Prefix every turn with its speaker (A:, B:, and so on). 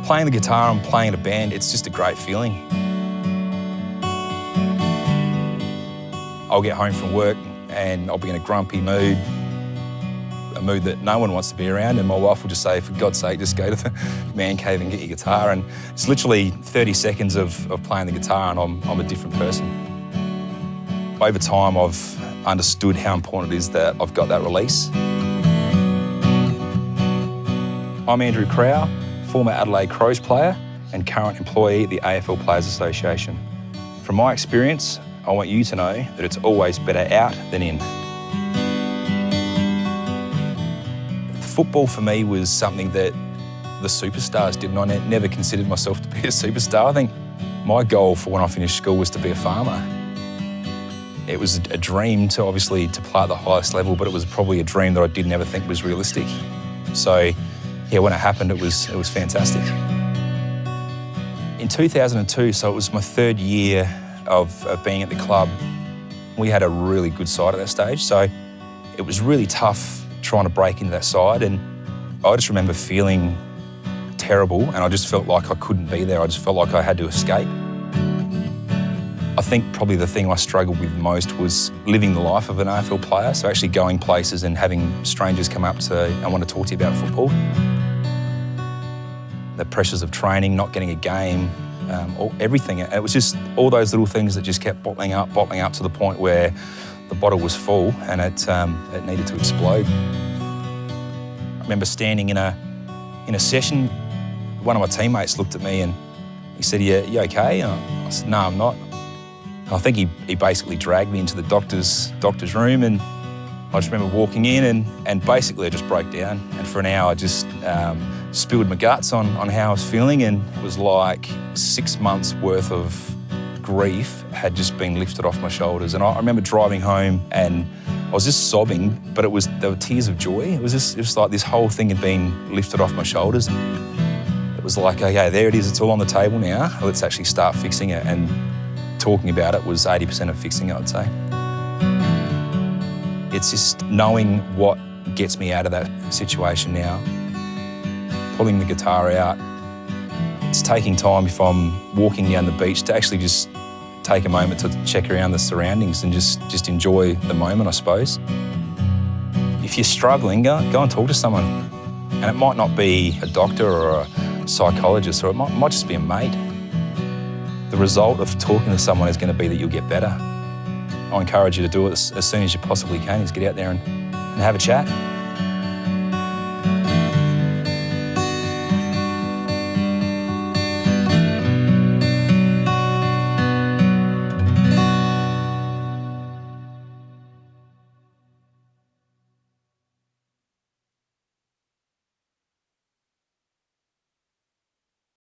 A: Playing the guitar and playing in a band, it's just a great feeling. I'll get home from work and I'll be in a grumpy mood, a mood that no one wants to be around, and my wife will just say, for God's sake, just go to the man cave and get your guitar. And it's literally 30 seconds of playing the guitar and I'm a different person. Over time, I've understood how important it is that I've got that release. I'm Andrew Crowell, former Adelaide Crows player and current employee at the AFL Players Association. From my experience, I want you to know that it's always better out than in. Football for me was something that the superstars did, and I never considered myself to be a superstar. I think my goal for when I finished school was to be a farmer. It was a dream to obviously to play at the highest level, but it was probably a dream that I did never think was realistic. So yeah, when it happened, it was fantastic. In 2002, so it was my third year of being at the club, we had a really good side at that stage. So it was really tough trying to break into that side, and I just remember feeling terrible, and I just felt like I couldn't be there. I just felt like I had to escape. I think probably the thing I struggled with most was living the life of an AFL player, so actually going places and having strangers come up to, I want to talk to you about football. The pressures of training, not getting a game, everything. It was just all those little things that just kept bottling up to the point where the bottle was full and it needed to explode. I remember standing in a session, one of my teammates looked at me and he said, you okay? And I said, no, I'm not. I think he basically dragged me into the doctor's room, and I just remember walking in and basically I just broke down, and for an hour I just spilled my guts on how I was feeling, and it was like 6 months worth of grief had just been lifted off my shoulders. And I remember driving home and I was just sobbing, but there were tears of joy. It was like this whole thing had been lifted off my shoulders. It was like, okay, there it is, it's all on the table now. Let's actually start fixing it. And talking about it was 80% of fixing it, I'd say. It's just knowing what gets me out of that situation now. Pulling the guitar out. It's taking time if I'm walking down the beach to actually just take a moment to check around the surroundings and just enjoy the moment, I suppose. If you're struggling, go and talk to someone. And it might not be a doctor or a psychologist, or it might just be a mate. The result of talking to someone is going to be that you'll get better. I encourage you to do it as soon as you possibly can, is get out there and have a chat.